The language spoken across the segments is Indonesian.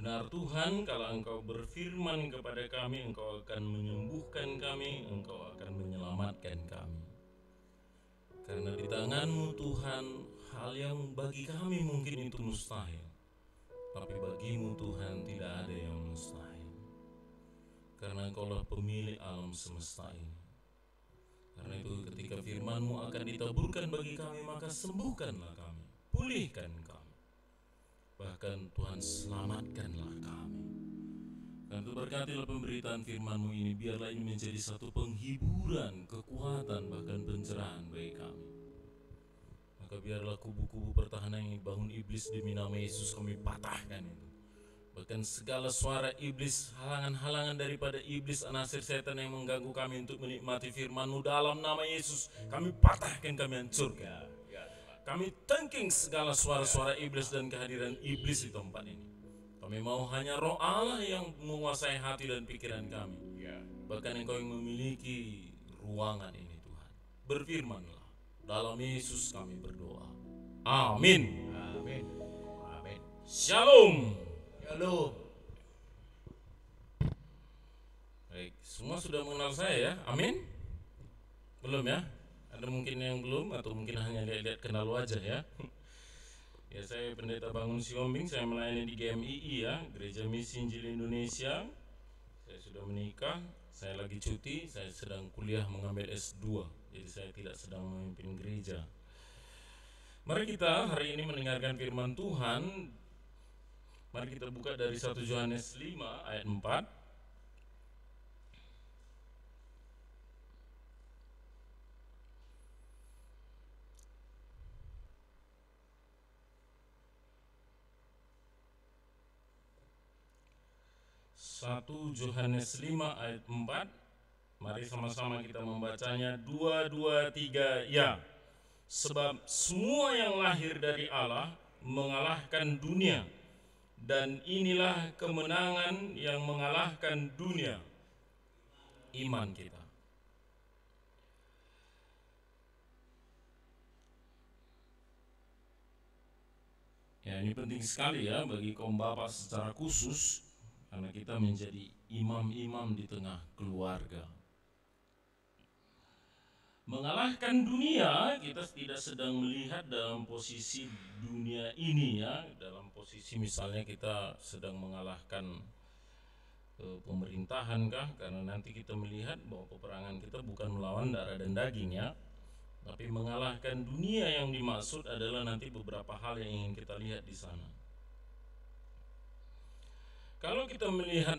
Benar Tuhan, kalau Engkau berfirman kepada kami, Engkau akan menyembuhkan kami, Engkau akan menyelamatkan kami. Karena di tangan-Mu Tuhan, hal yang bagi kami mungkin itu mustahil, tapi bagi-Mu Tuhan tidak ada yang mustahil. Karena Engkaulah pemilik alam semesta ini. Karena itu ketika firman-Mu akan ditaburkan bagi kami, maka sembuhkanlah kami, pulihkan kami. Bahkan Tuhan selamatkanlah kami. Dan itu berkatilah pemberitaan firman-Mu ini, biarlah ini menjadi satu penghiburan, kekuatan, bahkan pencerahan bagi kami. Maka biarlah kubu-kubu pertahanan yang dibangun iblis demi nama Yesus kami patahkan itu. Bahkan segala suara iblis, halangan-halangan daripada iblis, anasir setan yang mengganggu kami untuk menikmati firman-Mu dalam nama Yesus, kami patahkan, kami hancurkan. Kami tangking segala suara-suara iblis dan kehadiran iblis di tempat ini. Kami mau hanya Roh Allah yang menguasai hati dan pikiran kami. Bahkan Engkau yang memiliki ruangan ini Tuhan. Berfirmanlah, dalam Yesus kami berdoa. Amin. Amin. Amin. Shalom. Shalom. Baik, semua sudah mengenal saya ya? Amin? Belum ya? Ada mungkin yang belum, atau mungkin hanya lihat-lihat kenal wajah ya. Ya, saya Pendeta Bangun Siombing, saya melayani di GMII ya, Gereja Misi Injil Indonesia. Saya sudah menikah, saya lagi cuti, saya sedang kuliah mengambil S2, jadi saya tidak sedang memimpin gereja. Mari kita hari ini mendengarkan firman Tuhan. Mari kita buka dari 1 Yohanes 5 ayat 4. 1 Yohanes 5 ayat 4. Mari sama-sama kita membacanya. 2, 2, 3, ya. Sebab semua yang lahir dari Allah mengalahkan dunia, dan inilah kemenangan yang mengalahkan dunia, iman kita. Ya, ini penting sekali ya bagi kaum bapak secara khusus, karena kita menjadi imam-imam di tengah keluarga. Mengalahkan dunia, kita tidak sedang melihat dalam posisi dunia ini ya, dalam posisi misalnya kita sedang mengalahkan pemerintahan kah, karena nanti kita melihat bahwa peperangan kita bukan melawan darah dan daging ya, tapi mengalahkan dunia yang dimaksud adalah nanti beberapa hal yang ingin kita lihat di sana. Kalau kita melihat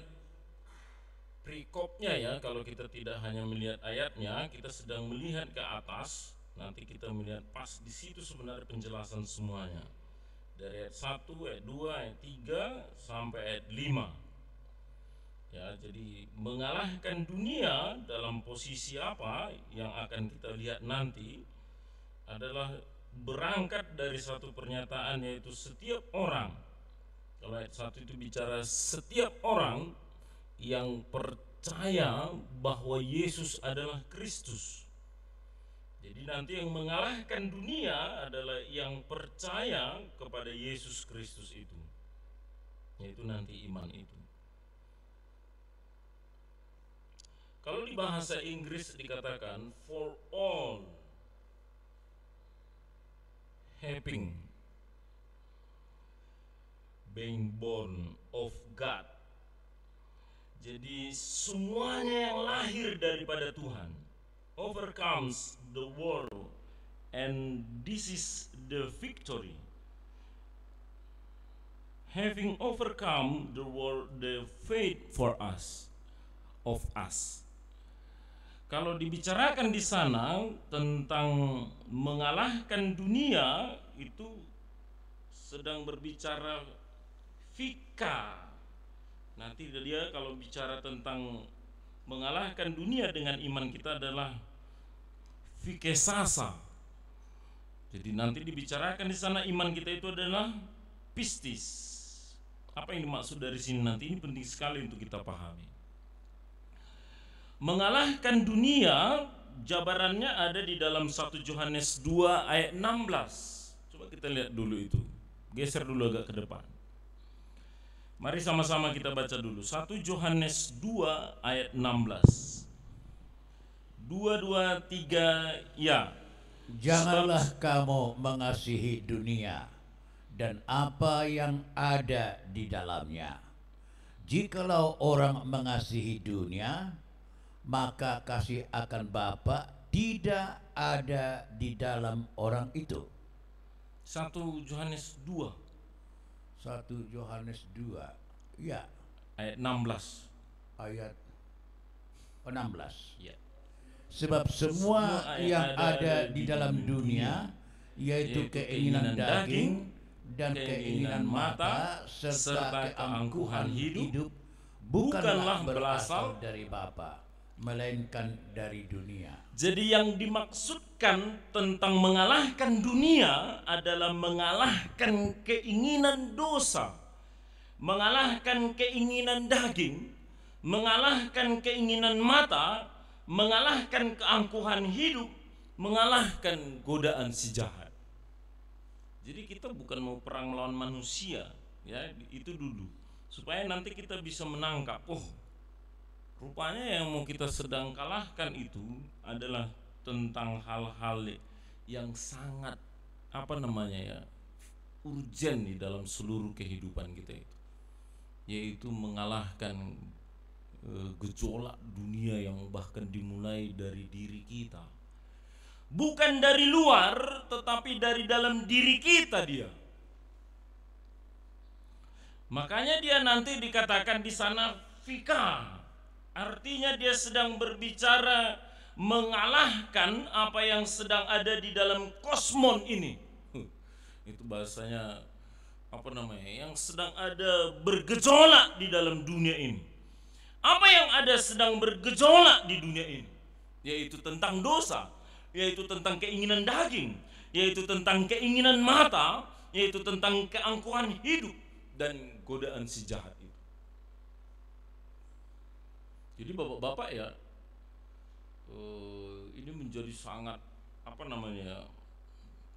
perikopnya ya, kalau kita tidak hanya melihat ayatnya, kita sedang melihat ke atas, nanti kita melihat pas di situ sebenarnya penjelasan semuanya. Dari ayat 1, ayat 2, ayat 3 sampai ayat 5. Ya, jadi mengalahkan dunia dalam posisi apa yang akan kita lihat nanti adalah berangkat dari satu pernyataan, yaitu setiap orang. Kalau ayat 1 itu bicara setiap orang yang percaya bahwa Yesus adalah Kristus. Jadi nanti yang mengalahkan dunia adalah yang percaya kepada Yesus Kristus itu, yaitu nanti iman itu. Kalau di bahasa Inggris dikatakan for all having being born of God. Jadi semuanya yang lahir daripada Tuhan overcomes the world, and this is the victory. Having overcome the world, the faith for us of us. Kalau dibicarakan di sana tentang mengalahkan dunia, itu sedang berbicara fika. Nanti dia kalau bicara tentang mengalahkan dunia dengan iman kita adalah fikesasa. Jadi nanti dibicarakan di sana iman kita itu adalah pistis. Apa yang dimaksud dari sini nanti, ini penting sekali untuk kita pahami. Mengalahkan dunia, jabarannya ada di dalam 1 Yohanes 2 ayat 16. Coba kita lihat dulu itu. Geser dulu agak ke depan. Mari sama-sama kita baca dulu 1 Yohanes 2 ayat 16. 2, 2, 3 ya. Janganlah kamu mengasihi dunia dan apa yang ada di dalamnya. Jikalau orang mengasihi dunia, maka kasih akan Bapa tidak ada di dalam orang itu. 1 Yohanes 2 1 Yohanes 2 ya ayat 16. ayat 16. Ya. Sebab semua yang ada di dalam dunia, yaitu keinginan daging dan keinginan mata serta keangkuhan hidup, bukanlah berasal dari Bapa, melainkan dari dunia. Jadi yang dimaksudkan tentang mengalahkan dunia adalah mengalahkan keinginan dosa, mengalahkan keinginan daging, mengalahkan keinginan mata, mengalahkan keangkuhan hidup, mengalahkan godaan si jahat. Jadi kita bukan mau perang melawan manusia, ya itu dulu, supaya nanti kita bisa menangkap. Oh, rupanya yang mau kita sedang kalahkan itu adalah tentang hal-hal yang sangat urgen di dalam seluruh kehidupan kita itu, yaitu mengalahkan gejolak dunia yang bahkan dimulai dari diri kita, bukan dari luar tetapi dari dalam diri kita dia. Makanya dia nanti dikatakan di sana fika, artinya dia sedang berbicara mengalahkan apa yang sedang ada di dalam kosmon ini. Itu bahasanya yang sedang ada bergejolak di dalam dunia ini. Apa yang ada sedang bergejolak di dunia ini? Yaitu tentang dosa, yaitu tentang keinginan daging, yaitu tentang keinginan mata, yaitu tentang keangkuhan hidup dan godaan si jahat itu. Jadi bapak-bapak ya, ini menjadi sangat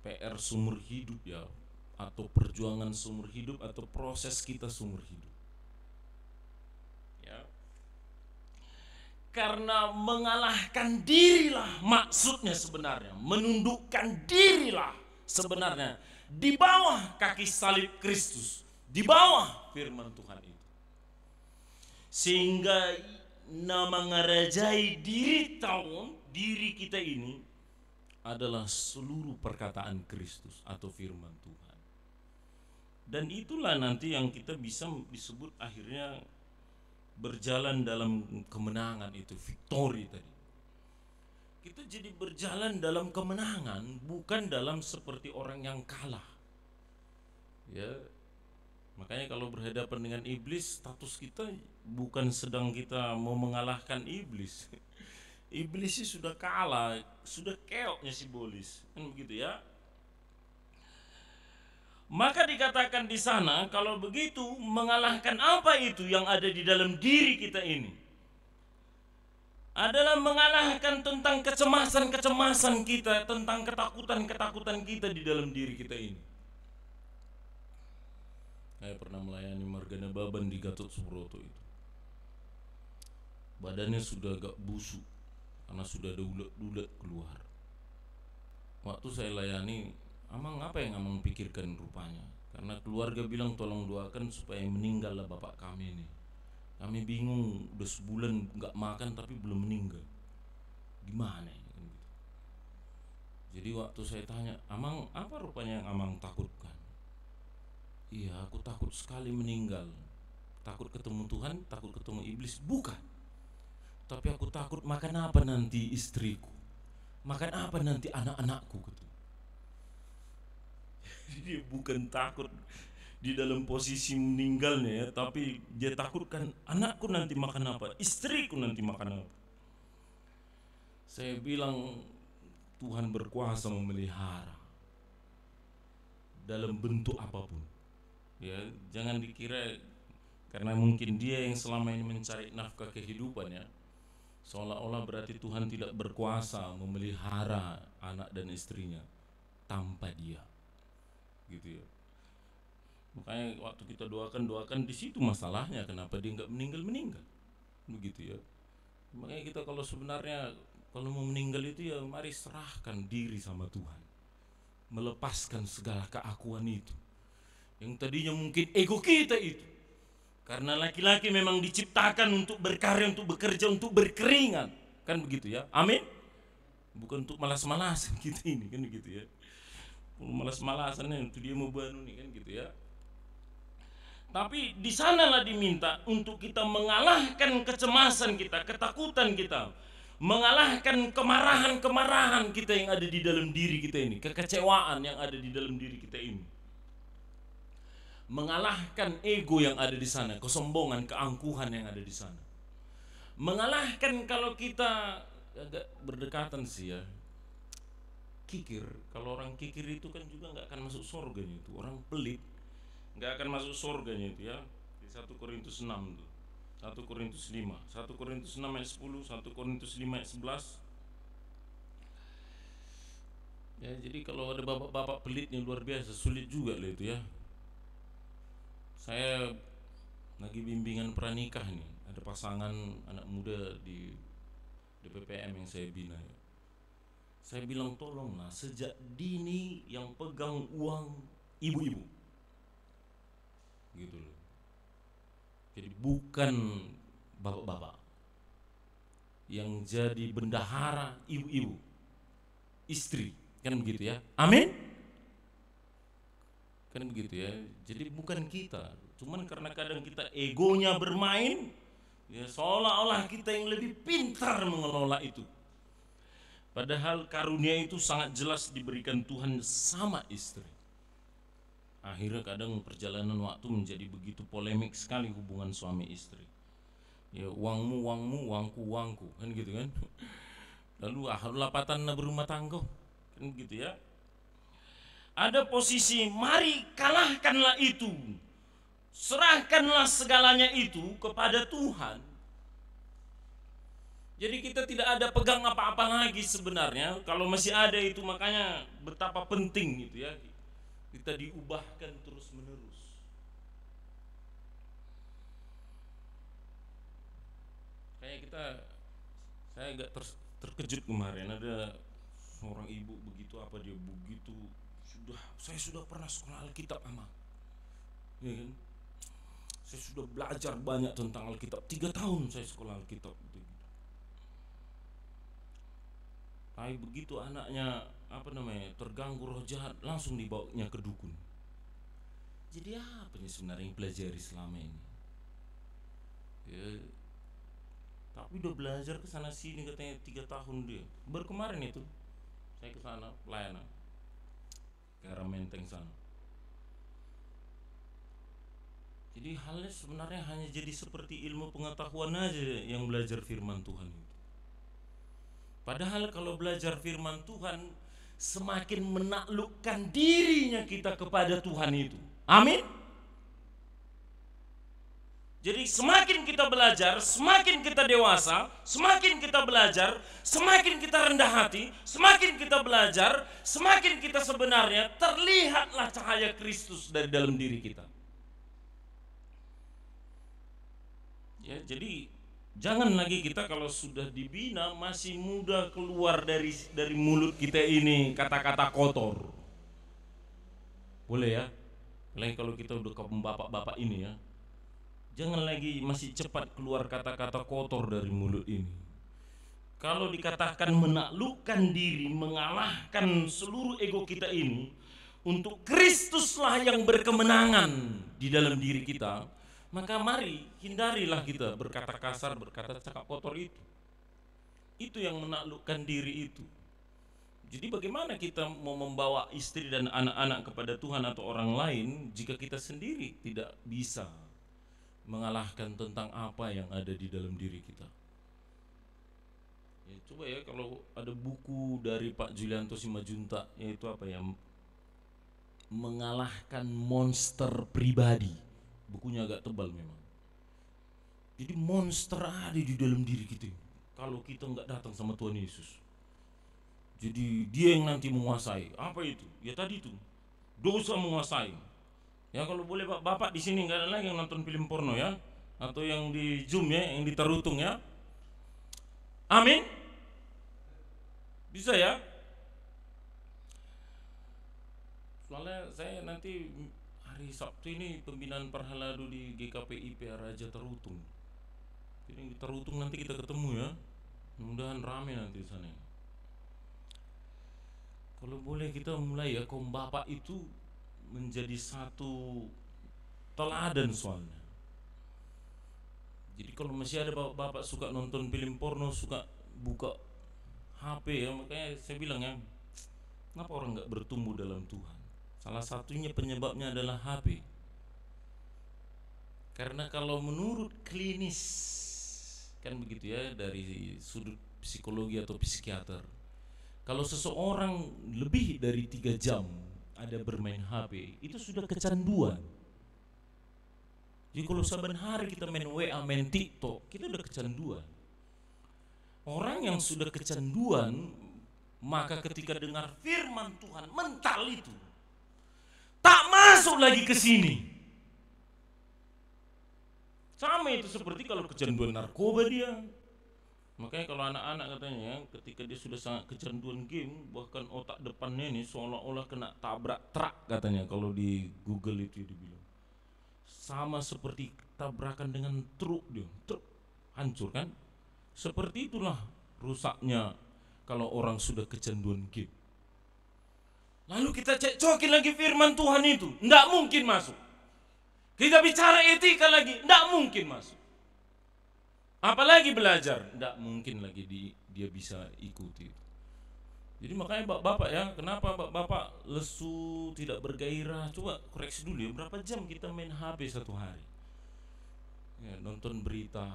PR sumber hidup ya, atau perjuangan sumber hidup, atau proses kita sumber hidup. Ya. Karena mengalahkan dirilah maksudnya sebenarnya, menundukkan dirilah sebenarnya di bawah kaki salib Kristus, di bawah firman Tuhan itu. Sehingga nama ngerajai diri kita ini adalah seluruh perkataan Kristus atau firman Tuhan. Dan itulah nanti yang kita bisa disebut akhirnya berjalan dalam kemenangan itu, victory tadi. Kita jadi berjalan dalam kemenangan, bukan dalam seperti orang yang kalah. Ya. Makanya kalau berhadapan dengan iblis, status kita bukan sedang kita mau mengalahkan iblis. Iblis sih sudah kalah, sudah keoknya si bolis, kan begitu ya. Maka dikatakan di sana, kalau begitu mengalahkan apa itu yang ada di dalam diri kita ini? Adalah mengalahkan tentang kecemasan-kecemasan kita, tentang ketakutan-ketakutan kita di dalam diri kita ini. Saya pernah melayani Margana Baban di Gatot Subroto itu. Badannya sudah agak busuk karena sudah ada ulat-ulat keluar. Waktu saya layani, Amang apa yang Amang pikirkan rupanya? Karena keluarga bilang tolong doakan supaya meninggallah bapak kami ini. Kami bingung, udah sebulan gak makan tapi belum meninggal. Gimana ya? Jadi waktu saya tanya, Amang apa rupanya yang Amang takutkan? Iya, aku takut sekali meninggal. Takut ketemu Tuhan, takut ketemu iblis. Bukan. Tapi aku takut makan apa nanti istriku, makan apa nanti anak-anakku gitu. Dia bukan takut di dalam posisi meninggalnya ya, tapi dia takutkan anakku nanti makan apa, istriku nanti makan apa. Saya bilang Tuhan berkuasa memelihara dalam bentuk apapun. Ya, jangan dikira karena mungkin dia yang selama ini mencari nafkah kehidupan ya, seolah-olah berarti Tuhan tidak berkuasa memelihara anak dan istrinya tanpa dia. Gitu ya. Makanya waktu kita doakan di situ masalahnya, kenapa dia nggak meninggal, begitu ya. Makanya kita kalau sebenarnya kalau mau meninggal itu ya mari serahkan diri sama Tuhan, melepaskan segala keakuan itu, yang tadinya mungkin ego kita itu. Karena laki-laki memang diciptakan untuk berkarya, untuk bekerja, untuk berkeringat, kan begitu ya, amin. Bukan untuk malas-malasan kita ini, kan begitu ya. Kalau malas-malasan itu dia mau banu nih, kan gitu ya. Tapi di sanalah diminta untuk kita mengalahkan kecemasan kita, ketakutan kita, mengalahkan kemarahan-kemarahan kita yang ada di dalam diri kita ini, kekecewaan yang ada di dalam diri kita ini, mengalahkan ego yang ada di sana, kesombongan, keangkuhan yang ada di sana, mengalahkan kalau kita agak berdekatan sih ya, kikir. Kalau orang kikir itu kan juga nggak akan masuk surganya itu, orang pelit nggak akan masuk surganya itu ya. Di 1 Korintus 6 tuh, 1 Korintus 5, 1 Korintus 6 ayat 10, 1 Korintus 5 ayat 11. Ya, jadi kalau ada bapak-bapak pelitnya luar biasa, sulit juga lah itu ya. Saya lagi bimbingan pranikah nih, ada pasangan anak muda di DPPM yang saya bina ya. Saya bilang tolonglah sejak dini yang pegang uang ibu-ibu, gitu loh. Jadi bukan bapak-bapak yang jadi bendahara ibu-ibu, istri, kan begitu ya, amin, kan begitu ya. Jadi bukan kita, cuman karena kadang kita egonya bermain ya, seolah-olah kita yang lebih pintar mengelola itu. Padahal karunia itu sangat jelas diberikan Tuhan sama istri. Akhirnya kadang perjalanan waktu menjadi begitu polemik sekali hubungan suami istri. Ya, uangmu, uangku, kan gitu kan. Lalu lapatan berumah tangga, kan gitu ya. Ada posisi, mari kalahkanlah itu, serahkanlah segalanya itu kepada Tuhan. Jadi kita tidak ada pegang apa-apa lagi sebenarnya. Kalau masih ada itu, makanya betapa penting gitu ya, kita diubahkan terus menerus. Kayak saya agak terkejut kemarin, ada seorang ibu begitu apa dia begitu, saya sudah pernah sekolah Alkitab ama, ya kan? Saya sudah belajar banyak tentang Alkitab, 3 tahun saya sekolah Alkitab. Tapi begitu anaknya terganggu roh jahat, langsung dibawanya ke dukun. Jadi apa nih sebenarnya yang pelajari selama ini? Ya, tapi udah belajar ke sana sini katanya 3 tahun dia. Baru kemarin itu saya ke sana pelayanan ke arah Menteng sana. Jadi halnya sebenarnya hanya jadi seperti ilmu pengetahuan aja yang belajar firman Tuhan itu. Padahal kalau belajar firman Tuhan, semakin menaklukkan dirinya kita kepada Tuhan itu. Amin. Jadi semakin kita belajar, semakin kita dewasa, semakin kita belajar, semakin kita rendah hati, semakin kita belajar, semakin kita sebenarnya terlihatlah cahaya Kristus dari dalam diri kita. Ya, jadi jangan lagi kita kalau sudah dibina masih muda keluar dari mulut kita ini kata-kata kotor. Boleh ya? Apalagi kalau kita udah ke bapak-bapak ini ya. Jangan lagi masih cepat keluar kata-kata kotor dari mulut ini. Kalau dikatakan menaklukkan diri, mengalahkan seluruh ego kita ini, untuk Kristuslah yang berkemenangan di dalam diri kita, maka mari hindarilah kita berkata kasar, berkata cakap kotor itu. Itu yang menaklukkan diri itu. Jadi bagaimana kita mau membawa istri dan anak-anak kepada Tuhan atau orang lain jika kita sendiri tidak bisa mengalahkan tentang apa yang ada di dalam diri kita? Ya, coba ya kalau ada buku dari Pak Julianto Simajuntak, yaitu apa ya, mengalahkan monster pribadi. Bukunya agak tebal memang. Jadi monster ada di dalam diri kita kalau kita nggak datang sama Tuhan Yesus. Jadi dia yang nanti menguasai. Apa itu? Ya tadi itu, dosa menguasai, Ya kalau boleh Bapak di sini nggak ada lagi yang nonton film porno ya, atau yang di Zoom ya, yang di Tarutung ya. Amin. Bisa ya? Soalnya saya nanti hari Sabtu ini pembinaan Parhaladu di GKPI PA Raja Tarutung. Jadi yang di Tarutung nanti kita ketemu ya. Mudah-mudahan rame nanti di sana. Kalau boleh kita mulai ya, kaum bapak itu menjadi satu teladan soalnya. Jadi kalau masih ada bapak-bapak suka nonton film porno, suka buka HP ya, makanya saya bilang ya, kenapa orang nggak bertumbuh dalam Tuhan? Salah satunya penyebabnya adalah HP. Karena kalau menurut klinis kan begitu ya, dari sudut psikologi atau psikiater, kalau seseorang lebih dari 3 jam ada bermain HP, itu sudah kecanduan. Jadi kalau saban hari kita main WA, main TikTok, kita udah kecanduan. Orang yang sudah kecanduan, maka ketika dengar firman Tuhan mental itu tak masuk lagi ke sini. Sama itu seperti kalau kecanduan narkoba dia. Makanya kalau anak-anak katanya ketika dia sudah sangat kecanduan game, bahkan otak depannya ini seolah-olah kena tabrak truk katanya, kalau di Google itu dibilang. Sama seperti tabrakan dengan truk dia, truk hancur kan? Seperti itulah rusaknya kalau orang sudah kecanduan game. Lalu kita cek-cokin lagi firman Tuhan itu, enggak mungkin masuk. Kita bicara etika lagi, enggak mungkin masuk. Apalagi belajar, enggak mungkin lagi dia bisa ikuti. Jadi makanya bapak ya, kenapa bapak lesu, tidak bergairah? Coba koreksi dulu ya, berapa jam kita main HP satu hari? Ya, nonton berita,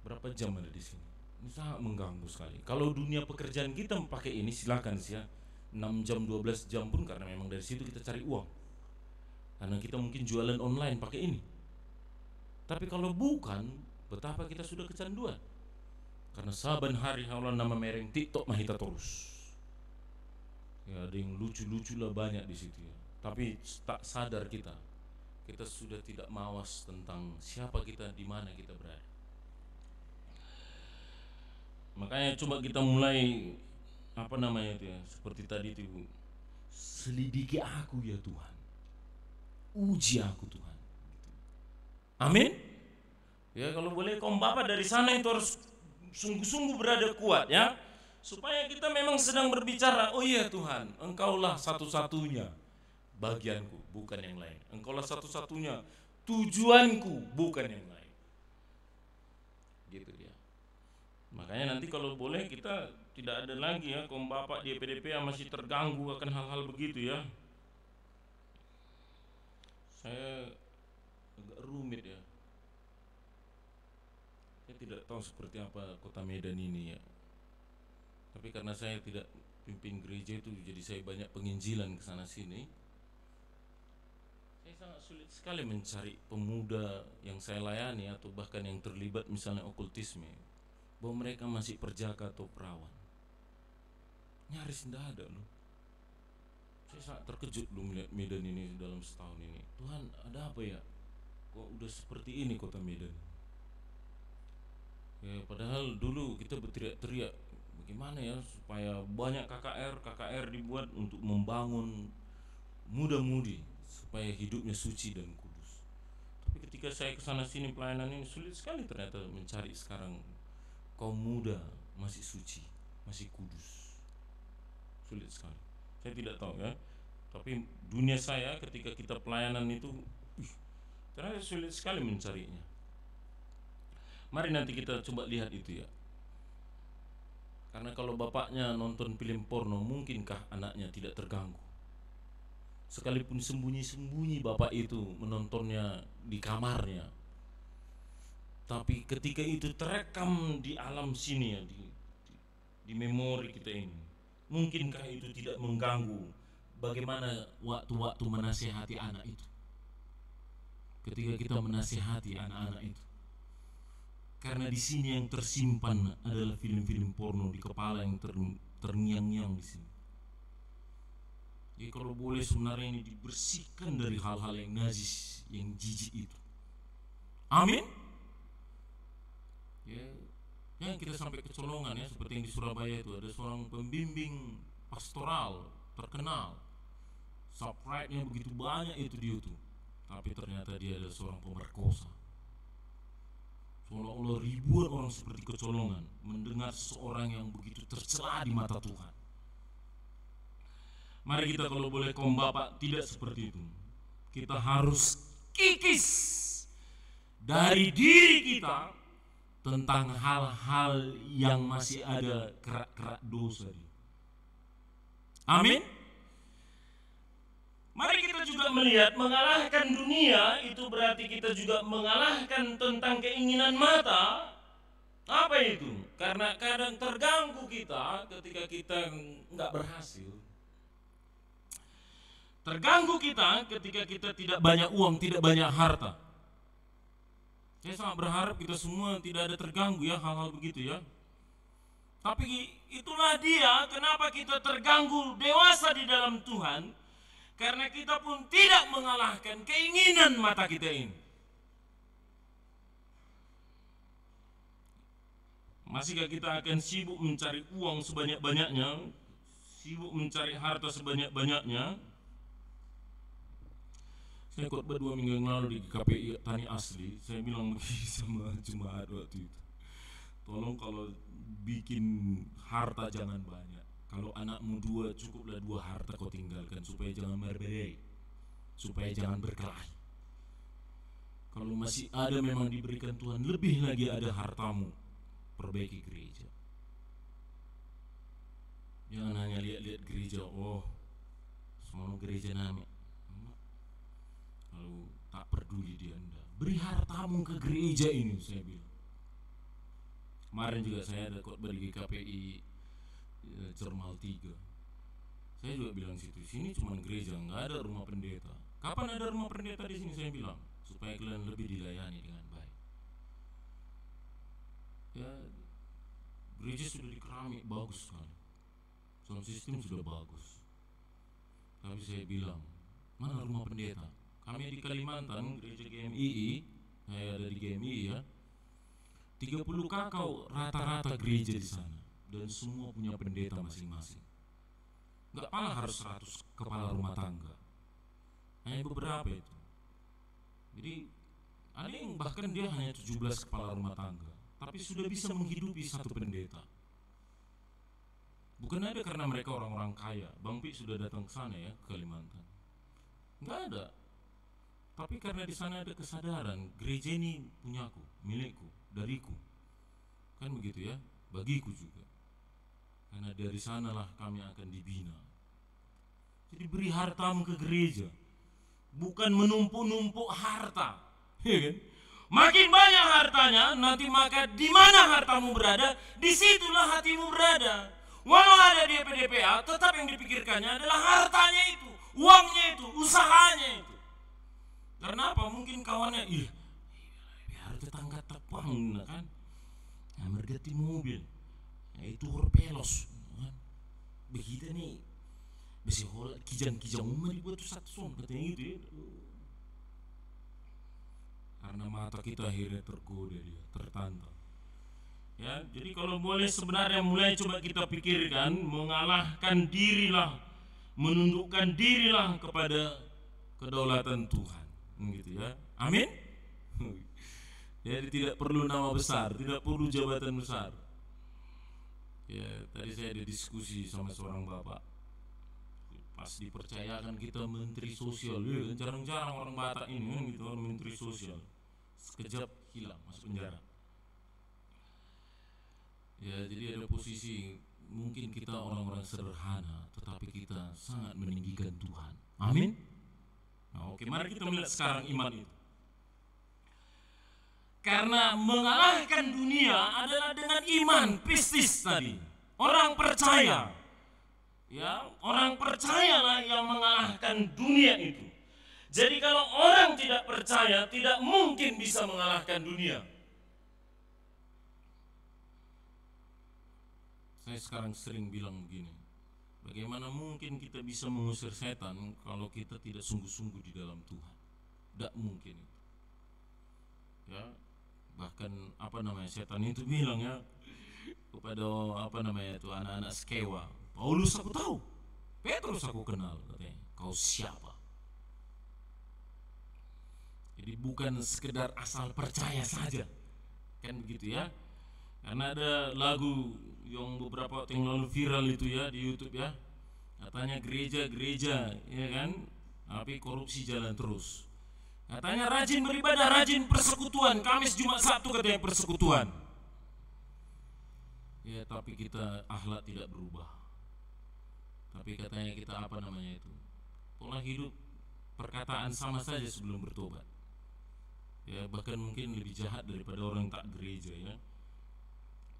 berapa jam ada di sini? Ini sangat mengganggu sekali. Kalau dunia pekerjaan kita pakai ini silakan sih ya, 6 jam 12 jam pun, karena memang dari situ kita cari uang. Karena kita mungkin jualan online pakai ini. Tapi kalau bukan, betapa kita sudah kecanduan. Karena saban hari Allah nama mereng TikTok mahita terus. Ya, ada yang lucu-lucu lah banyak di situ ya. Tapi tak sadar kita sudah tidak mawas tentang siapa kita, di mana kita berada. Makanya coba kita mulai itu ya, seperti tadi itu, selidiki aku ya Tuhan, uji aku Tuhan. Amin. Ya kalau boleh kaum bapak dari sana itu harus sungguh-sungguh berada kuat ya, supaya kita memang sedang berbicara, oh iya Tuhan, Engkaulah satu-satunya bagianku, bukan yang lain. Engkaulah satu-satunya tujuanku, bukan yang lain. Gitu dia. Makanya nanti kalau boleh kita tidak ada lagi ya kaum bapak di EPDP yang masih terganggu akan hal-hal begitu ya. Saya agak rumit ya. Saya tidak tahu seperti apa kota Medan ini ya. Tapi karena saya tidak pimpin gereja itu, jadi saya banyak penginjilan ke sana sini. Saya sangat sulit sekali mencari pemuda yang saya layani atau bahkan yang terlibat misalnya okultisme, bahwa mereka masih perjaka atau perawan. Nyaris tidak ada loh. Saya sangat terkejut loh melihat Medan ini dalam setahun ini. Tuhan, ada apa ya? Kok udah seperti ini kota Medan? Ya, padahal dulu kita berteriak-teriak, bagaimana ya supaya banyak KKR dibuat untuk membangun muda-mudi supaya hidupnya suci dan kudus. Tapi ketika saya kesana sini pelayanan ini, sulit sekali ternyata mencari sekarang kaum muda masih suci, masih kudus. Sulit sekali. Saya tidak tahu ya. Tapi dunia saya ketika kita pelayanan itu, ternyata sulit sekali mencarinya. Mari nanti kita coba lihat itu ya. Karena kalau bapaknya nonton film porno, mungkinkah anaknya tidak terganggu? Sekalipun sembunyi-sembunyi bapak itu menontonnya di kamarnya, tapi ketika itu terekam di alam sini ya, di memori kita ini, mungkinkah itu tidak mengganggu bagaimana waktu-waktu menasihati anak itu? Ketika kita menasihati anak-anak itu, karena di sini yang tersimpan adalah film-film porno di kepala yang terngiang-ngiang di sini. Jadi kalau boleh sebenarnya ini dibersihkan dari hal-hal yang najis, yang jijik itu. Amin. Ya, yang kita sampai kecolongan ya, seperti yang di Surabaya itu ada seorang pembimbing pastoral terkenal, subscribe-nya begitu banyak itu di YouTube, tapi ternyata dia adalah seorang pemerkosa. Seolah-olah ribuan orang seperti kecolongan mendengar seorang yang begitu tercela di mata Tuhan. Mari kita kalau boleh kaum bapak tidak seperti itu. Kita harus kikis dari diri kita tentang hal-hal yang masih ada kerak-kerak dosa. Amin. Mari kita juga melihat mengalahkan dunia itu berarti kita juga mengalahkan tentang keinginan mata. Apa itu? Karena kadang terganggu kita ketika kita nggak berhasil. Terganggu kita ketika kita tidak banyak uang, tidak banyak harta. Saya sangat berharap kita semua tidak ada terganggu ya hal-hal begitu ya. Tapi itulah dia kenapa kita terganggu dewasa di dalam Tuhan. Karena kita pun tidak mengalahkan keinginan mata kita ini. Masihkah kita akan sibuk mencari uang sebanyak-banyaknya, sibuk mencari harta sebanyak-banyaknya? Saya khotbah 2 minggu yang lalu di KPI Tani Asli, saya bilang begini sama jemaat waktu itu. Tolong kalau bikin harta jangan banyak. Kalau anakmu 2 cukuplah 2 harta kau tinggalkan supaya jangan berberai, supaya jangan berkelahi. Kalau masih ada memang diberikan Tuhan lebih lagi ada hartamu, perbaiki gereja. Jangan hanya lihat-lihat gereja, oh semua gereja nami. Lalu tak peduli dia Anda. Beri hartamu ke gereja ini, saya bilang. Kemarin juga saya ada khotbah di KPI Cermal 3. Saya juga bilang sini cuma gereja, nggak ada rumah pendeta. Kapan ada rumah pendeta di sini, saya bilang, supaya kalian lebih dilayani dengan baik. Ya, gereja sudah dikeramik bagus sekali, sound system sudah bagus. Tapi saya bilang, mana rumah pendeta? Kami di Kalimantan, gereja GMII, saya ada di GMII ya, 30 kakao rata-rata gereja di sana. Dan semua punya pendeta masing-masing. Gak pala harus 100 kepala rumah tangga, hanya beberapa itu. Jadi ada yang bahkan dia hanya 17 kepala rumah tangga, tapi sudah bisa menghidupi satu pendeta. Bukan ada karena mereka orang-orang kaya. Bang Pi sudah datang ke sana ya, ke Kalimantan. Gak ada. Tapi karena di sana ada kesadaran, gereja ini punyaku, milikku, dariku. Kan begitu ya, bagiku juga. Karena dari sanalah kami akan dibina. Jadi beri hartamu ke gereja, bukan menumpuk-numpuk harta, ya kan? Makin banyak hartanya, nanti maka di mana hartamu berada, disitulah hatimu berada. Walau ada dia PDPA, tetap yang dipikirkannya adalah hartanya itu, uangnya itu, usahanya itu. Karena apa? Mungkin kawannya, biar tetangga tepang, kan? Nah, mergati mobil. Itu horpelos kan? Begitu nih besi hol kijang-kijang umum dibuat satu son katanya gitu ya. Karena mata kita akhirnya tergoda, dia tertantang ya. Jadi kalau boleh sebenarnya mulai coba kita pikirkan, mengalahkan dirilah, menundukkan dirilah kepada kedaulatan Tuhan gitu ya. Amin. Jadi tidak perlu nama besar, tidak perlu jabatan besar. Ya, tadi saya ada diskusi sama seorang bapak. Pas dipercayakan kita menteri sosial, ya, jarang-jarang orang Batak ini gitu, orang menteri sosial. Sekejap hilang, masuk penjara. Ya, jadi ada posisi mungkin kita orang-orang sederhana, tetapi kita sangat meninggikan Tuhan. Amin. Nah, oke, mari kita melihat sekarang iman itu. Karena mengalahkan dunia adalah dengan iman, pistis tadi. Orang percaya, ya, orang percayalah yang mengalahkan dunia itu. Jadi kalau orang tidak percaya, tidak mungkin bisa mengalahkan dunia. Saya sekarang sering bilang begini, Bagaimana mungkin kita bisa mengusir setan kalau kita tidak sungguh-sungguh di dalam Tuhan? Tidak mungkin. Ya, bahkan setan itu bilang ya kepada anak-anak Skewa, Paulus aku tahu, Petrus aku kenal, katanya, kau siapa? Jadi bukan sekedar asal percaya saja, kan begitu ya? Karena ada lagu yang beberapa waktu yang lalu viral itu ya di YouTube ya, katanya gereja ya kan, tapi korupsi jalan terus. Katanya rajin beribadah, rajin persekutuan, Kamis Jumat Sabtu katanya persekutuan. Ya tapi kita akhlak tidak berubah. Tapi katanya kita pola hidup perkataan sama saja sebelum bertobat. Ya bahkan mungkin lebih jahat daripada orang tak gereja ya.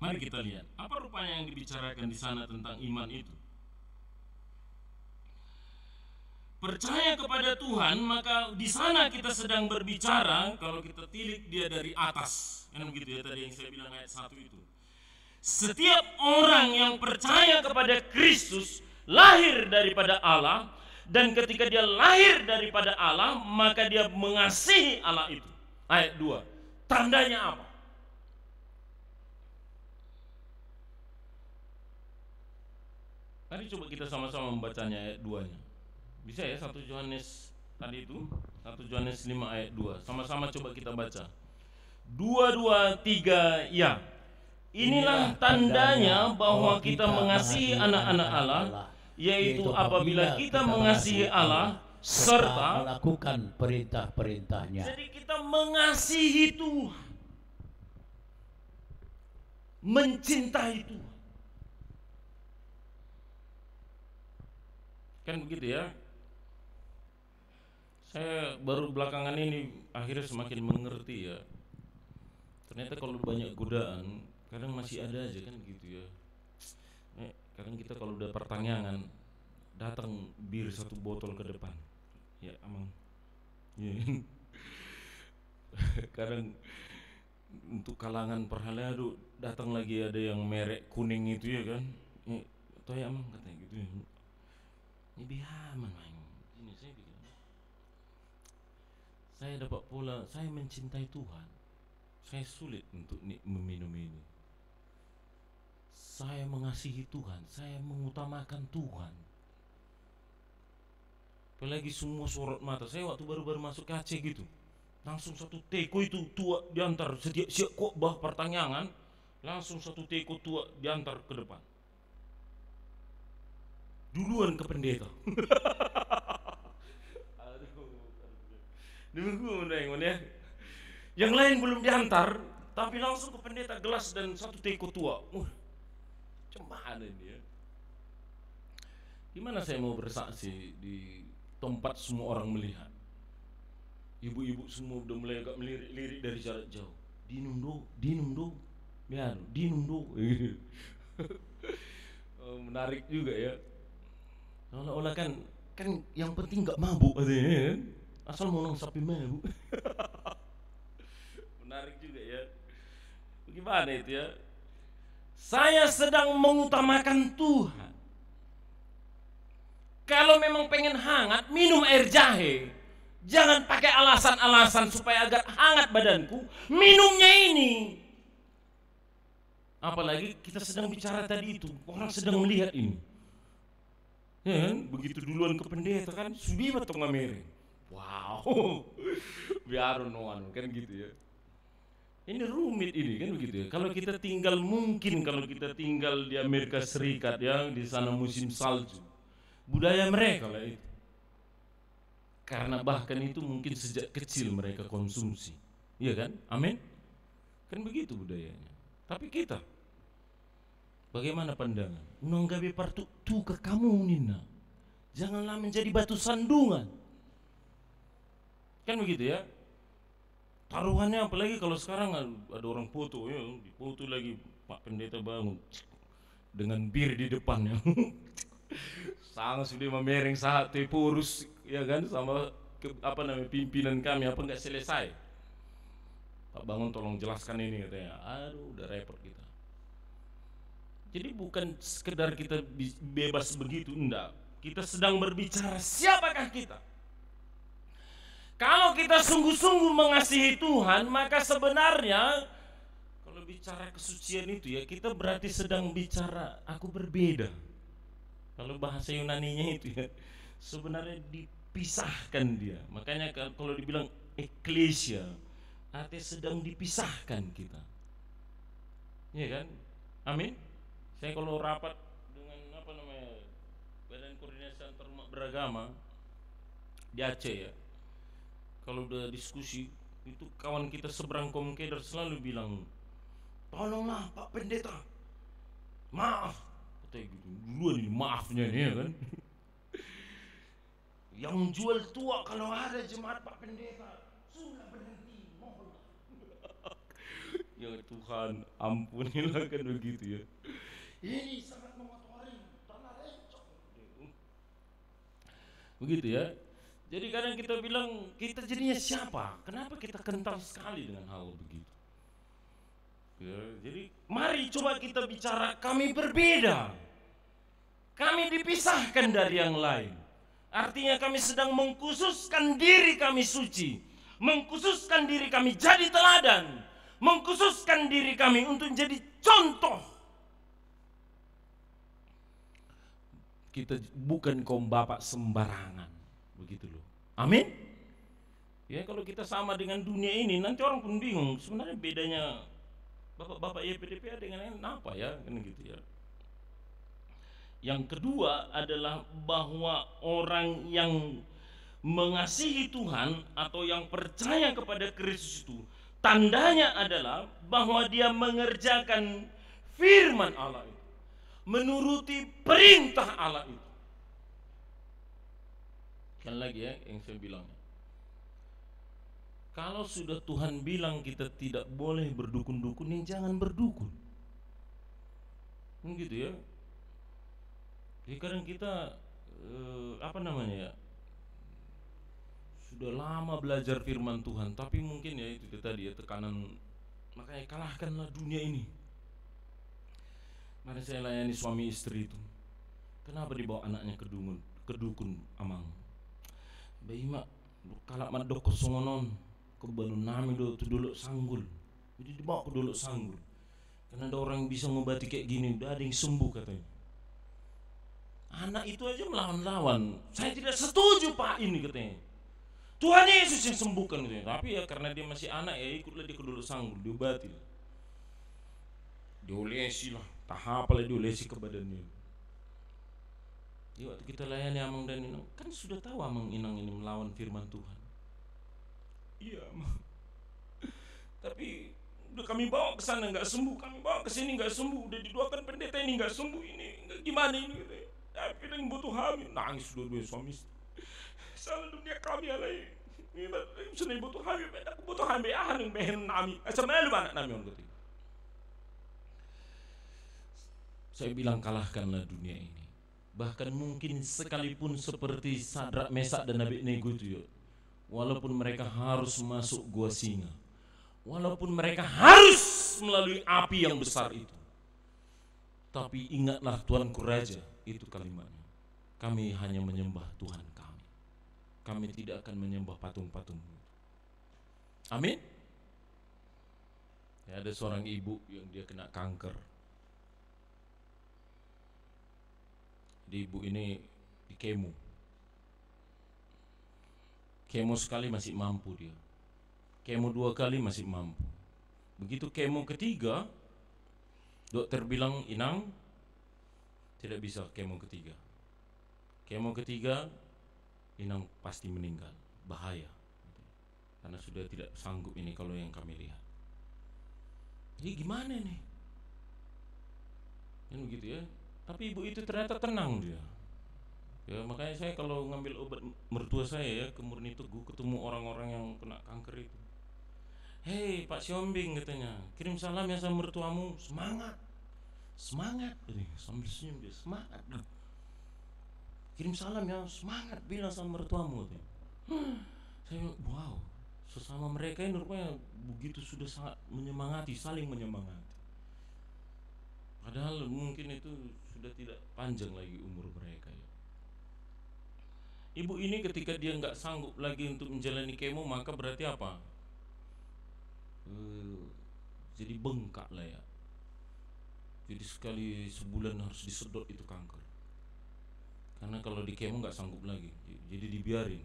Mari kita lihat apa rupanya yang dibicarakan di sana tentang iman itu. Percaya kepada Tuhan, maka di sana kita sedang berbicara kalau kita tilik dia dari atas. Kan begitu ya tadi yang saya bilang ayat 1 itu. Setiap orang yang percaya kepada Kristus lahir daripada Allah, dan ketika dia lahir daripada Allah, maka dia mengasihi Allah itu. Ayat 2. Tandanya apa? Mari coba kita sama-sama membacanya ayat 2-nya. Bisa ya 1 Yohanes tadi itu, 1 Yohanes 5 ayat 2. Sama-sama coba kita baca. 2, 3 ya. Inilah tandanya bahwa kita mengasihi anak-anak Allah, yaitu apabila kita mengasihi Allah serta melakukan perintah-perintahnya. Jadi kita mengasihi Tuhan, mencintai Tuhan. Kan begitu ya. Saya baru belakangan ini akhirnya semakin mengerti ya. Ternyata kalau banyak godaan, kadang masih ada aja kan gitu ya. Kadang kita kalau udah pertanyaan, datang bir 1 botol ke depan. Ya emang. Ya. Kadang untuk kalangan perhala datang lagi ada yang merek kuning itu ya kan. Atau ya emang katanya gitu ya. Ini bihaman main. Ini saya bikin. Saya dapat pola, saya mencintai Tuhan. Saya sulit untuk meminum ini. Saya mengasihi Tuhan, saya mengutamakan Tuhan. Apalagi semua sorot mata. Saya waktu baru-baru masuk ke Aceh gitu, langsung 1 teko itu tua diantar setiap siap khotbah pertanyaan, langsung 1 teko tua diantar ke depan. Duluan ke pendeta. Aduh, ya. Yang lain belum diantar, tapi langsung ke pendeta gelas dan 1 teko tua. Cemana ini ya. Gimana saya mau bersaksi di tempat semua orang melihat? Ibu-ibu semua udah mulai agak melirik-lirik dari jarak jauh. Dinum do. Ya, dinum do. Menarik juga ya. Olah-olah kan yang penting nggak mabuk katanya, asal mau sapi mabuk. Menarik juga ya. Bagaimana itu ya? Saya sedang mengutamakan Tuhan. Kalau memang pengen hangat, minum air jahe. Jangan pakai alasan-alasan supaya agar hangat badanku. Minumnya ini. Apalagi kita sedang bicara tadi itu, orang sedang melihat ini. Ya kan? Begitu duluan ke pendeta kan, sudah batong ngamere. Wow, biar noan kan gitu ya. Ini rumit ini kan begitu ya. Kalau kita tinggal di Amerika Serikat ya, di sana musim salju, budaya mereka lah itu. Karena bahkan itu mungkin sejak kecil mereka konsumsi, iya kan? Amin. Kan begitu budayanya. Tapi kita, bagaimana pandangan? Unang gabi partu tu ke kamu Nina. Janganlah menjadi batu sandungan. Kan begitu ya. Taruhannya apalagi kalau sekarang ada orang foto ya, dipoto lagi Pak Pendeta bangun dengan bir di depannya. Sangat sudah memereng saat purus ya kan sama pimpinan kami apa enggak selesai. Pak Bangun tolong jelaskan ini katanya. Aduh udah repot kita. Jadi bukan sekedar kita bebas begitu, enggak. Kita sedang berbicara siapakah kita. Kalau kita sungguh-sungguh mengasihi Tuhan, maka sebenarnya kalau bicara kesucian itu ya, kita berarti sedang bicara aku berbeda. Kalau bahasa Yunaninya itu ya, sebenarnya dipisahkan dia. Makanya kalau dibilang eklesia, artinya sedang dipisahkan kita. Iya kan? Amin. Saya kalau rapat dengan Badan Koordinasi Antarumat Beragama di Aceh ya, kalau udah diskusi itu kawan kita seberang Komkeder selalu bilang, tolonglah Pak Pendeta, maaf, katanya gitu. Duluan ini maafnya nih ya kan. Yang jual tua kalau ada jemaat Pak Pendeta sudah berhenti, mohon. Ya Tuhan, ampunilah kan begitu ya. Ini sangat mengotori tanah rencong. Begitu ya. Jadi kadang kita bilang kita jadinya siapa? Kenapa kita kental sekali dengan hal begitu? Ya, jadi mari coba kita bicara kami berbeda. Kami dipisahkan dari yang lain. Artinya kami sedang mengkhususkan diri kami suci, mengkhususkan diri kami jadi teladan, mengkhususkan diri kami untuk jadi contoh. Kita bukan kaum bapak sembarangan, begitu loh. Amin. Ya kalau kita sama dengan dunia ini, nanti orang pun bingung sebenarnya bedanya bapak-bapak YPDPA dengan yang apa ya, kan gitu ya. Yang kedua adalah bahwa orang yang mengasihi Tuhan atau yang percaya kepada Kristus itu, tandanya adalah bahwa dia mengerjakan firman Allah itu, menuruti perintah Allah itu. Sekali lagi ya yang saya bilang, kalau sudah Tuhan bilang kita tidak boleh berdukun-dukun, ya jangan berdukun. Gitu ya. Jadi kadang kita sudah lama belajar firman Tuhan, tapi mungkin ya itu tadi ya tekanan, makanya kalahkanlah dunia ini. Mari saya layani suami istri itu. Kenapa dibawa anaknya ke dukun amang? Bayi mak kalak mat dokos songonon ke banun nami dulu sanggul. Jadi dibawa ke dulu sanggul. Karena ada orang yang bisa mengobati kayak gini, udah ada yang sembuh katanya. Anak itu aja melawan-lawan. Saya tidak setuju Pak ini katanya. Tuhan Yesus yang sembuhkan katanya. Tapi ya karena dia masih anak ya ikutlah dia ke dulu sanggul, diobati lah. Diolesi lah, tahap lah diolesi ke badannya. Jadi waktu kita layani Amang dan Inang, kan sudah tahu Amang Inang ini melawan firman Tuhan. Iya Amang. Tapi udah kami bawa ke sana nggak sembuh, kami bawa ke sini nggak sembuh, udah didoakan pendeta ini nggak sembuh, ini gimana ini? Tapi yang butuh hamil, nangis dua-dua suami istri. Salah dunia kami alai. Sudah butuh hamil, aku butuh hamil yang behen nami. Sama lu anak nami orang ketiga. Saya bilang kalahkanlah dunia ini. Bahkan mungkin sekalipun seperti Sadrak, Mesak dan Abednego itu ya, walaupun mereka harus masuk gua singa, walaupun mereka harus melalui api yang besar itu, tapi ingatlah Tuanku Raja, itu kalimatnya, kami hanya menyembah Tuhan kami. Kami tidak akan menyembah patung-patung. Amin. Ya, ada seorang ibu yang dia kena kanker. Ibu ini di kemo sekali masih mampu dia, kemo 2 kali masih mampu. Begitu kemo ketiga, dokter bilang Inang tidak bisa kemo ketiga. Kemo ketiga Inang pasti meninggal, bahaya, karena sudah tidak sanggup ini kalau yang kami lihat. Jadi gimana nih? Kan begitu ya. Tapi ibu itu ternyata tenang dia. Ya makanya saya kalau ngambil obat mertua saya ya ke Murni Teguh, ketemu orang-orang yang kena kanker itu. Hei Pak Siombing katanya, kirim salam ya sama mertuamu, semangat, semangat, sambil senyum dia, semangat. Kirim salam ya, semangat, bilang sama mertuamu katanya. Saya wow, sesama mereka ini rupanya begitu sudah sangat menyemangati, saling menyemangati. Padahal mungkin itu sudah tidak panjang lagi umur mereka ya. Ibu ini ketika dia nggak sanggup lagi untuk menjalani kemo, maka berarti apa? Jadi bengkak lah ya. Jadi sekali sebulan harus disedot itu kanker. Karena kalau di kemo nggak sanggup lagi, jadi dibiarin.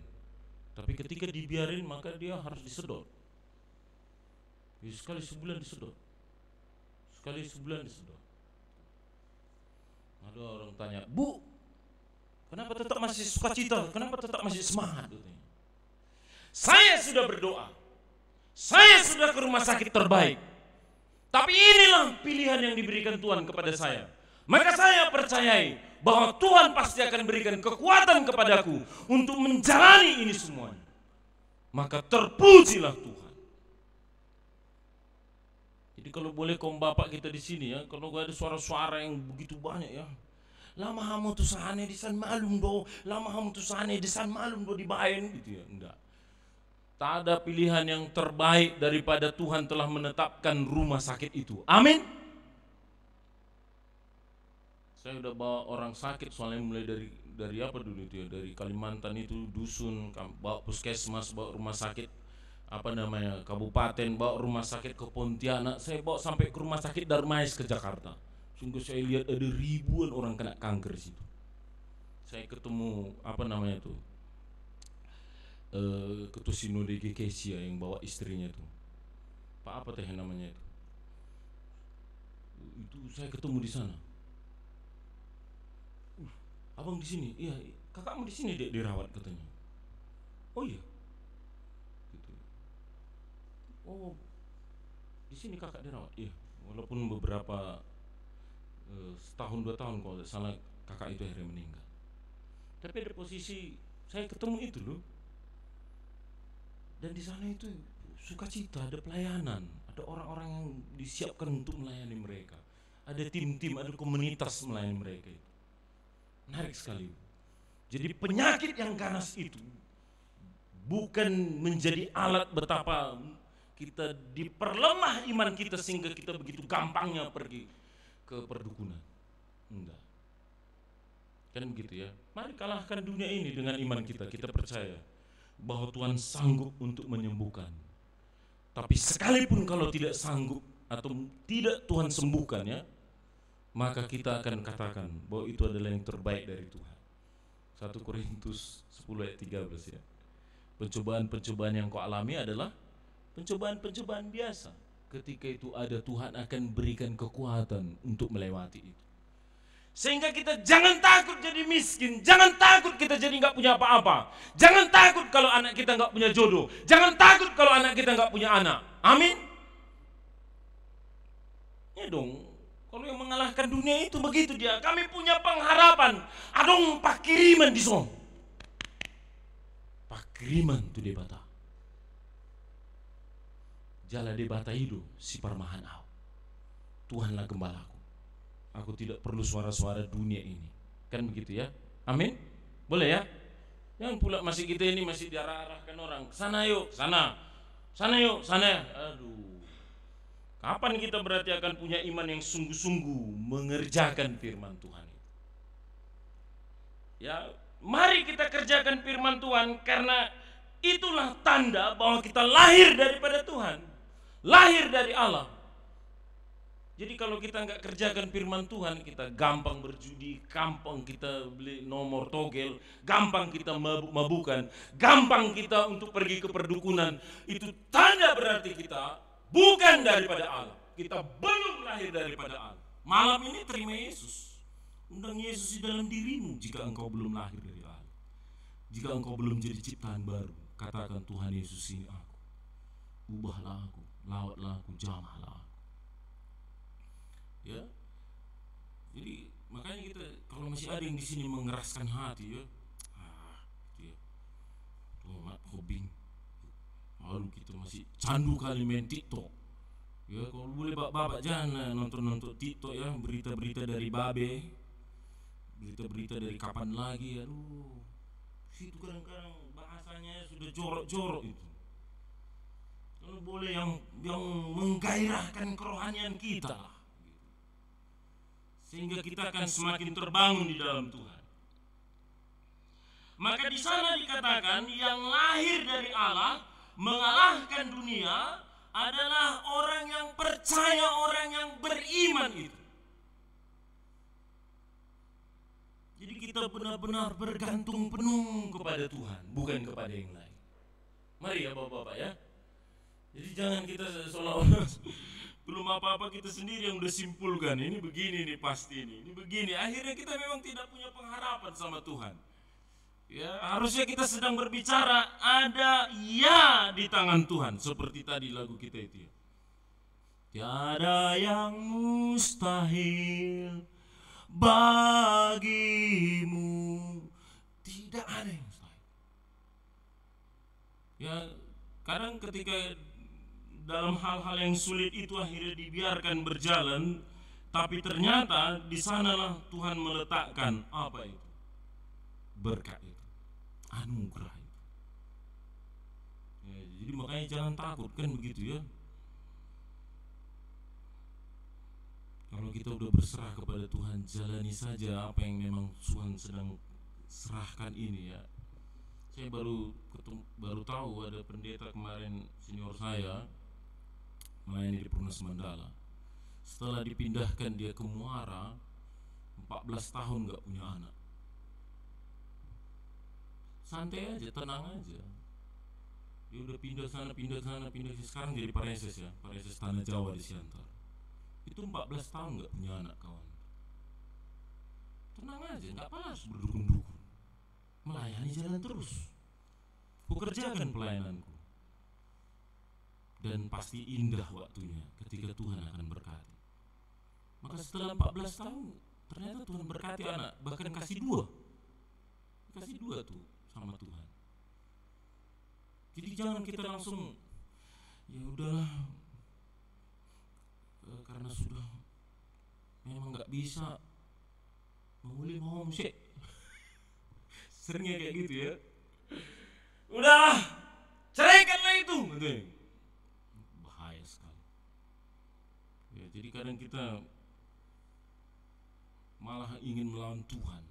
Tapi ketika dibiarin maka dia harus disedot. Jadi sekali sebulan disedot. Sekali sebulan disedot. Ada orang tanya, "Bu, kenapa tetap masih sukacita? Kenapa tetap masih semangat?" Saya sudah berdoa. Saya sudah ke rumah sakit terbaik. Tapi inilah pilihan yang diberikan Tuhan kepada saya. Maka saya percayai bahwa Tuhan pasti akan berikan kekuatan kepadaku untuk menjalani ini semuanya. Maka terpujilah Tuhan. Jadi kalau boleh kaum bapak kita di sini ya, kalau ada suara-suara yang begitu banyak ya, lama hamu tu sahane di san malum do, lama hamu tu sahane di san malum do dibayan gitu ya, enggak. Tak ada pilihan yang terbaik daripada Tuhan telah menetapkan rumah sakit itu. Amin. Saya udah bawa orang sakit soalnya mulai dari apa dulu itu ya, dari Kalimantan itu dusun, bawa puskesmas, bawa rumah sakit apa namanya kabupaten, bawa rumah sakit ke Pontianak, saya bawa sampai ke rumah sakit Darmais ke Jakarta. Sungguh saya lihat ada ribuan orang kena kanker di situ. Saya ketemu apa namanya itu ketua sinode GKC ya, yang bawa istrinya itu, Pak apa teh namanya itu saya ketemu di sana. Abang di sini, iya kakakmu di sini dia dirawat katanya. Oh iya. Gitu. Oh di sini kakak dirawat, iya. Walaupun beberapa setahun 2 tahun kalau tidak salah kakak itu akhirnya meninggal. Tapi ada posisi saya ketemu itu loh. Dan di sana itu sukacita, ada pelayanan, ada orang-orang yang disiapkan untuk melayani mereka. Ada tim-tim, ada komunitas melayani mereka itu. Menarik sekali. Jadi penyakit yang ganas itu bukan menjadi alat betapa kita diperlemah iman kita sehingga kita begitu gampangnya pergi ke perdukunan. Enggak. Kan begitu ya. Mari kalahkan dunia ini dengan iman kita. Kita percaya bahwa Tuhan sanggup untuk menyembuhkan. Tapi sekalipun kalau tidak sanggup atau tidak Tuhan sembuhkan ya, maka kita akan katakan bahwa itu adalah yang terbaik dari Tuhan. 1 Korintus 10 ayat 13 ya. Pencobaan-pencobaan yang kau alami adalah pencobaan-pencobaan biasa. Ketika itu ada, Tuhan akan berikan kekuatan untuk melewati itu. Sehingga kita jangan takut jadi miskin, jangan takut kita jadi nggak punya apa-apa, jangan takut kalau anak kita nggak punya jodoh, jangan takut kalau anak kita nggak punya anak. Amin. Ya dong, kalau yang mengalahkan dunia itu begitu dia. Kami punya pengharapan. Adong pakiriman di son. Pakiriman tu debata. Jala debata hidup si parmahan au. Tuhanlah gembalaku. Aku tidak perlu suara-suara dunia ini. Kan begitu ya. Amin. Boleh ya. Yang pula masih kita ini masih diarah-arahkan orang. Sana yuk, sana. Sana yuk, sana. Aduh. Kapan kita berarti akan punya iman yang sungguh-sungguh mengerjakan firman Tuhan itu? Ya, mari kita kerjakan firman Tuhan, karena itulah tanda bahwa kita lahir daripada Tuhan, lahir dari Allah. Jadi kalau kita nggak kerjakan firman Tuhan, kita gampang berjudi, gampang kita beli nomor togel, gampang kita mabuk-mabukan, gampang kita untuk pergi ke perdukunan. Itu tanda berarti kita bukan daripada Allah. Kita belum lahir daripada Allah. Malam ini terima Yesus. Undang Yesus di dalam dirimu jika engkau belum lahir dari Allah. Jika engkau belum jadi ciptaan baru, katakan, Tuhan Yesus, ini aku. Ubahlah aku, lawatlah aku, jamahlah aku. Ya. Jadi makanya kita kalau masih ada yang di sini mengeraskan hati ya. Gitu ya. Tuh mat hobing. Lalu kita masih candu kali main TikTok. Ya kalau boleh bapak jangan nonton TikTok ya, berita-berita dari babe. Berita-berita dari kapan lagi, aduh. Situ kadang-kadang bahasanya sudah jorok-jorok itu. Kalau boleh yang menggairahkan kerohanian kita. sehingga kita akan semakin terbangun di dalam Tuhan. Maka di sana dikatakan yang lahir dari Allah mengalahkan dunia adalah orang yang percaya, orang yang beriman itu. Jadi kita benar-benar bergantung penuh kepada Tuhan, bukan kepada yang lain. Mari ya Bapak-bapak ya. Jadi jangan kita seolah-olah belum apa-apa kita sendiri yang udah simpulkan ini begini nih pasti ini begini. Akhirnya kita memang tidak punya pengharapan sama Tuhan. Ya, harusnya kita sedang berbicara ada ya di tangan Tuhan seperti tadi lagu kita itu ya. Tiada yang mustahil bagimu, tidak ada yang mustahil. Ya, kadang ketika dalam hal-hal yang sulit itu akhirnya dibiarkan berjalan, tapi ternyata di sanalah Tuhan meletakkan apa itu? Berkat itu, anugerah itu. Ya, jadi makanya jangan takut kan begitu ya. Kalau kita udah berserah kepada Tuhan, jalani saja apa yang memang Tuhan sedang serahkan ini ya. Saya baru tahu ada pendeta kemarin senior saya melayani di Purnas Mandala. Setelah dipindahkan dia ke Muara, 14 tahun gak punya anak. Santai aja, tenang aja. Dia udah pindah sana, sekarang jadi Pareses ya, Pareses Tanah Jawa di Siantar. Itu 14 tahun gak punya anak kawan. Tenang aja, gak apa harus berdukun-dukun. Melayani jalan terus. Kukerjakan pelayananku. Dan pasti indah waktunya ketika Tuhan akan berkati. Maka setelah 14 tahun ternyata Tuhan berkati anak, bahkan kasih dua tuh sama Tuhan. Jadi jangan kita langsung ya udahlah karena sudah memang nggak bisa mau sih. Seringnya kayak gitu ya. Udahlah, ceraikanlah itu. Bahaya sekali. Ya, jadi kadang kita malah ingin melawan Tuhan.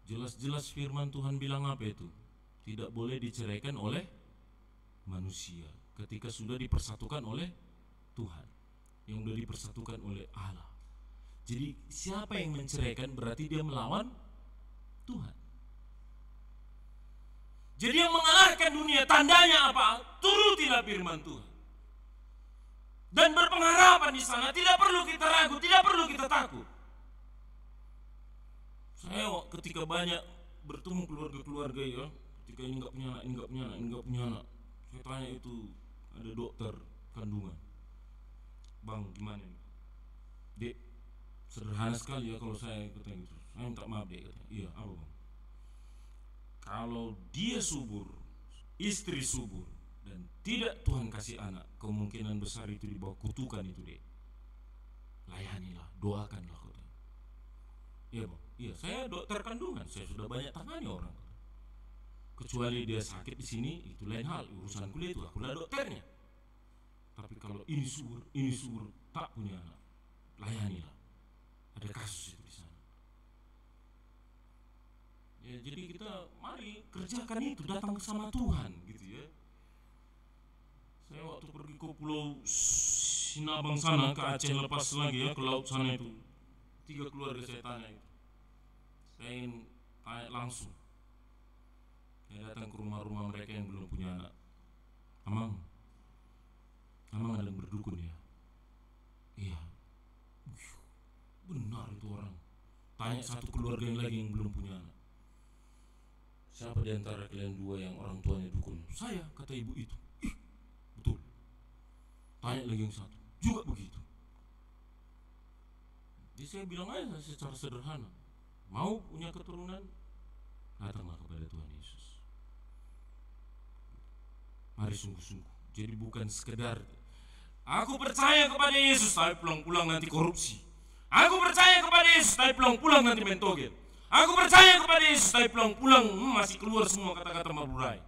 Jelas-jelas firman Tuhan bilang apa itu? Tidak boleh diceraikan oleh manusia ketika sudah dipersatukan oleh Tuhan, yang sudah dipersatukan oleh Allah. Jadi siapa yang menceraikan berarti dia melawan Tuhan. Jadi yang mengalahkan dunia tandanya apa? Turutilah firman Tuhan. Dan berpengharapan di sana, tidak perlu kita ragu, tidak perlu kita takut. Saya ketika banyak bertemu keluarga-keluarga ya, ketika ini nggak punya anak, saya tanya itu ada dokter kandungan. Bang, gimana nih? Dek, sederhana sekali ya kalau saya katanya gitu. Saya minta maaf dek, katanya. Iya, apa bang? Kalau dia subur, istri subur, dan tidak Tuhan kasih anak, kemungkinan besar itu di bawah kutukan itu dek. Layanilah, doakanlah katanya. Iya bang, iya saya dokter kandungan, saya sudah banyak tangani orang. Kecuali dia sakit di sini, itu lain hal, urusan kuliah itu akulah dokternya. Tapi kalau ini subur, tak punya anak, layanilah. Ada kasus itu di sana. Ya, jadi kita mari kerjakan itu, datang sama Tuhan gitu ya. Saya waktu pergi ke Pulau Sinabang sana, ke Aceh lepas lagi ya, ke laut sana itu, 3 keluarga saya tanya itu. Saya ingin tanya langsung. Saya datang ke rumah-rumah mereka yang belum punya anak. Amang ada yang berdukun ya? Iya. Benar itu orang. Tanya satu keluarga yang lagi yang belum punya anak. Siapa di antara kalian 2 yang orang tuanya dukun? Saya, kata ibu itu. Betul. Tanya lagi yang satu, juga begitu. Jadi saya bilang aja secara sederhana, mau punya keturunan, datanglah kepada Tuhan Yesus. Mari sungguh-sungguh. Jadi bukan sekedar aku percaya kepada Yesus tapi pulang-pulang nanti korupsi. Aku percaya kepada Yesus tapi pulang-pulang nanti mentoget. Aku percaya kepada Yesus tapi pulang-pulang masih keluar semua kata-kata maburai.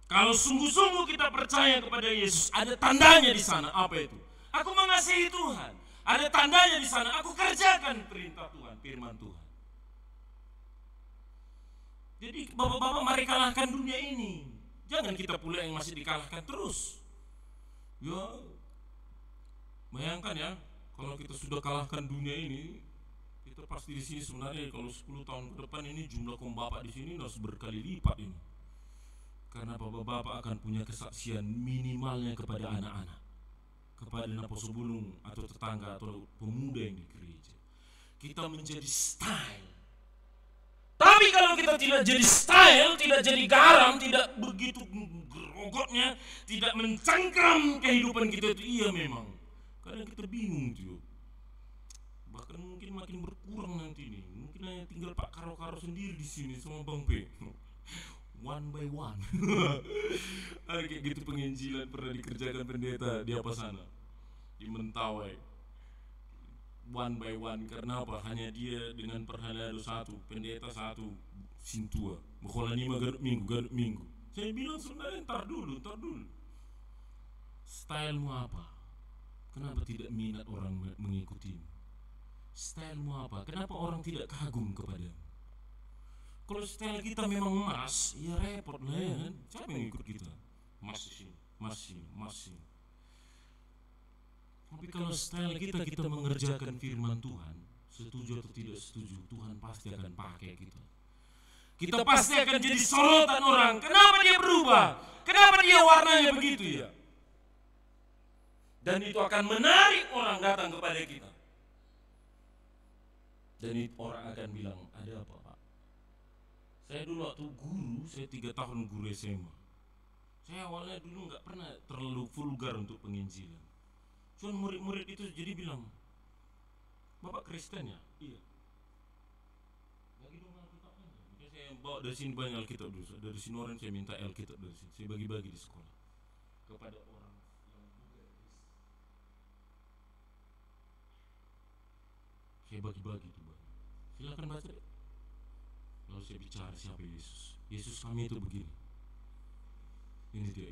Kalau sungguh-sungguh kita percaya kepada Yesus, ada tandanya di sana. Apa itu? Aku mengasihi Tuhan. Ada tandanya di sana. Aku kerjakan perintah Tuhan, firman Tuhan. Jadi bapak-bapak, mari kalahkan dunia ini. Jangan kita pula yang masih dikalahkan terus. Ya, bayangkan ya, kalau kita sudah kalahkan dunia ini, kita pasti di sini sebenarnya kalau 10 tahun ke depan ini jumlah kaum bapak di sini harus berkali lipat ini. Karena bapak-bapak akan punya kesaksian minimalnya kepada anak-anak, kepada naposo bulung atau tetangga atau pemuda yang di gereja. Kita menjadi style. Tapi kalau kita tidak jadi style, tidak jadi garam, tidak begitu gerogotnya, tidak mencengkram kehidupan kita itu, iya memang. Kadang kita bingung tuh. Bahkan mungkin makin berkurang nanti nih. Mungkin hanya tinggal Pak Karo-Karo sendiri di sini sama Bang P. One by one. Ada kayak gitu penginjilan pernah dikerjakan pendeta di apa sana, di Mentawai. One by one, karena apa? Hanya dia dengan perhalado satu, pendeta satu, sintua. Bukola 5 garut minggu. Saya bilang sebenarnya ntar dulu. Stylemu apa? Kenapa tidak minat orang mengikutimu? Stylemu apa? Kenapa orang tidak kagum kepadamu? Kalau style kita memang emas, ya repot lah ya kan? Siapa yang ikut kita? Masih. Tapi kalau style kita mengerjakan firman Tuhan, setuju atau tidak setuju, Tuhan pasti akan pakai kita. Kita pasti akan jadi sorotan orang. Kenapa dia berubah? Kenapa dia warnanya begitu ya? Dan itu akan menarik orang datang kepada kita. Dan itu orang akan bilang, ada apa Pak? Saya dulu waktu guru, saya 3 tahun guru SMA. Saya awalnya dulu gak pernah terlalu vulgar untuk penginjilan. Cuman murid-murid itu jadi bilang, Bapak Kristen ya? Iya. Bagi dong Alkitabnya. Makanya saya bawa dari sini banyak Alkitab dulu. Dari sini orang saya minta Alkitab dari sini. Saya bagi-bagi di sekolah kepada orang yang bukan Kristen. Saya bagi-bagi tuh Bang. Silakan baca deh. Lalu saya bicara siapa Yesus. Yesus kami itu begini. Ini dia.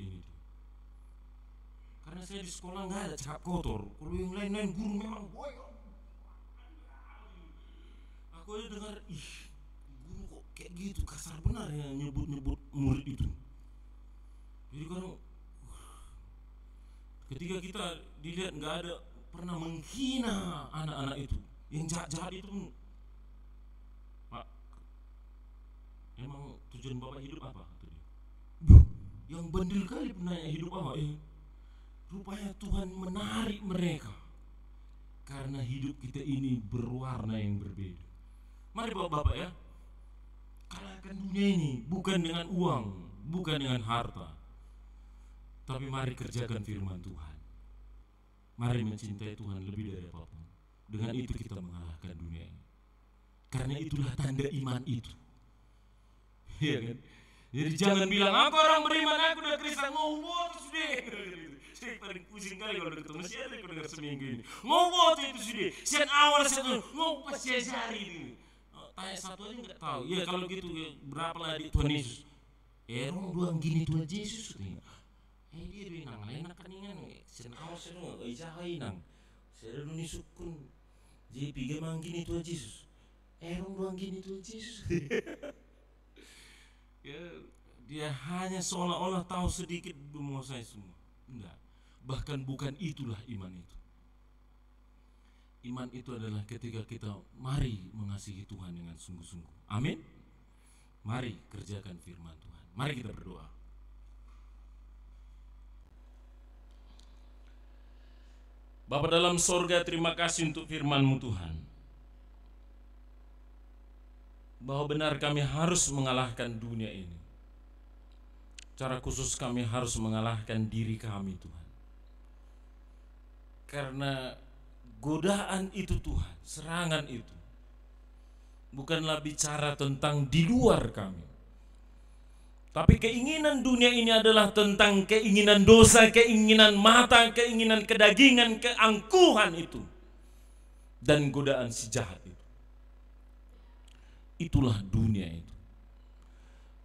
Karena saya di sekolah nggak ada cakap kotor. Kalau yang lain-lain guru memang boy. Aku aja dengar, guru kok kayak gitu, kasar benar ya nyebut murid itu. Jadi kalau ketika kita dilihat nggak ada pernah menghina anak-anak itu, yang jahat-jahat itu, Pak, emang tujuan Bapak hidup apa? Yang bandel kali penanya hidup apa? Rupanya Tuhan menarik mereka karena hidup kita ini berwarna yang berbeda. Mari Bapak-bapak ya, kalahkan dunia ini bukan dengan uang, bukan dengan harta, tapi mari kerjakan firman Tuhan. Mari mencintai Tuhan lebih dari apapun. Dengan itu kita mengalahkan dunia ini. Karena itulah tanda iman itu. Iya kan? Jadi jangan bilang aku orang beriman, aku udah Kristen, ngomong sudah. Saya paling pusing kali kalau ketemu siapa yang dengar seminggu ini. Ngomong itu sudah. Sian awal ngomong pas hari ini. Tanya satu aja nggak tahu. Ya kalau gitu berapa lah di Tuhan Yesus? Orang doang gini Tuhan Yesus nih. Dia bilang enak kan ingan. Sian awal saya nggak ijahai nang. Saya dulu nisukun. Jadi piga mang gini Tuhan Yesus. Orang doang gini Tuhan Yesus. Ya, dia hanya seolah-olah tahu sedikit menguasai semua. Enggak. Bahkan bukan itulah iman itu. Iman itu adalah ketika kita mari mengasihi Tuhan dengan sungguh-sungguh. Amin. Mari kerjakan firman Tuhan. Mari kita berdoa. Bapa dalam sorga, terima kasih untuk firman-Mu Tuhan. Bahwa benar kami harus mengalahkan dunia ini. Secara khusus kami harus mengalahkan diri kami Tuhan. Karena godaan itu Tuhan, serangan itu bukanlah bicara tentang di luar kami. Tapi keinginan dunia ini adalah tentang keinginan dosa, keinginan mata, keinginan kedagingan, keangkuhan itu. Dan godaan si jahat itu. Itulah dunia itu.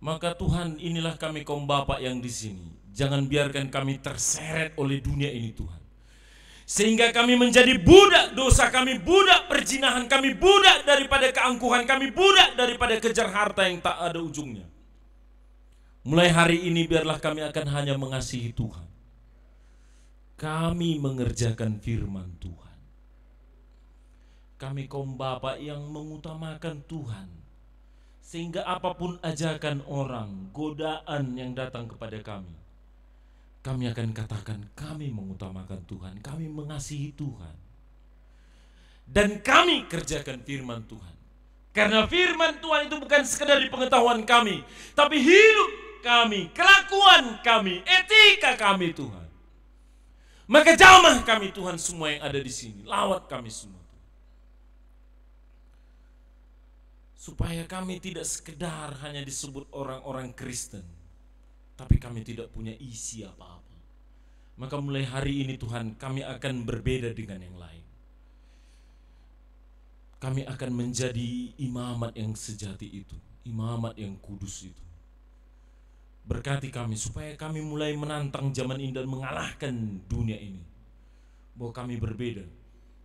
Maka Tuhan, inilah kami kaum bapak yang di sini. Jangan biarkan kami terseret oleh dunia ini Tuhan. Sehingga kami menjadi budak dosa kami, budak perzinahan kami, budak daripada keangkuhan kami, budak daripada kejar harta yang tak ada ujungnya. Mulai hari ini biarlah kami akan hanya mengasihi Tuhan. Kami mengerjakan firman Tuhan. Kami kaum Bapa yang mengutamakan Tuhan. Sehingga apapun ajakan orang, godaan yang datang kepada kami, kami akan katakan kami mengutamakan Tuhan, kami mengasihi Tuhan. Dan kami kerjakan firman Tuhan. Karena firman Tuhan itu bukan sekedar di pengetahuan kami, tapi hidup kami, kelakuan kami, etika kami Tuhan. Maka jamah kami Tuhan semua yang ada di sini, lawat kami semua. Supaya kami tidak sekedar hanya disebut orang-orang Kristen, tapi kami tidak punya isi apa-apa. Maka mulai hari ini Tuhan, kami akan berbeda dengan yang lain. Kami akan menjadi imamat yang sejati itu, imamat yang kudus itu. Berkati kami supaya kami mulai menantang zaman ini dan mengalahkan dunia ini. Bahwa kami berbeda.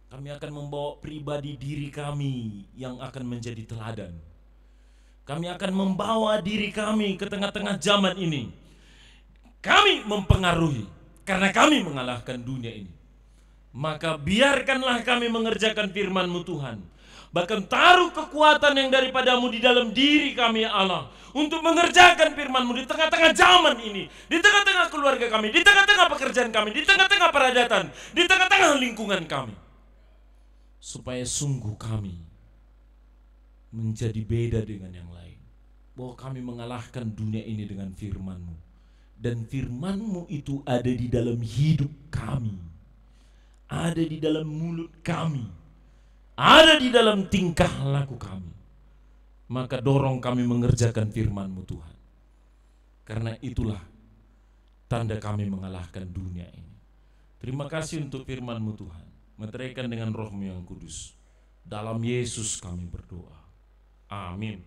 Kami akan membawa pribadi diri kami yang akan menjadi teladan. Kami akan membawa diri kami ke tengah-tengah zaman ini. Kami mempengaruhi karena kami mengalahkan dunia ini. Maka biarkanlah kami mengerjakan firman-Mu Tuhan. Bahkan taruh kekuatan yang daripadamu di dalam diri kami ya Allah, untuk mengerjakan firman-Mu di tengah-tengah zaman ini, di tengah-tengah keluarga kami, di tengah-tengah pekerjaan kami, di tengah-tengah peradatan, di tengah-tengah lingkungan kami. Supaya sungguh kami menjadi beda dengan yang lain. Bahwa kami mengalahkan dunia ini dengan firman-Mu. Dan firman-Mu itu ada di dalam hidup kami. Ada di dalam mulut kami. Ada di dalam tingkah laku kami. Maka dorong kami mengerjakan firman-Mu Tuhan. Karena itulah tanda kami mengalahkan dunia ini. Terima kasih untuk firman-Mu Tuhan. Meteraikan dengan Roh-Mu yang kudus. Dalam Yesus kami berdoa. Amin.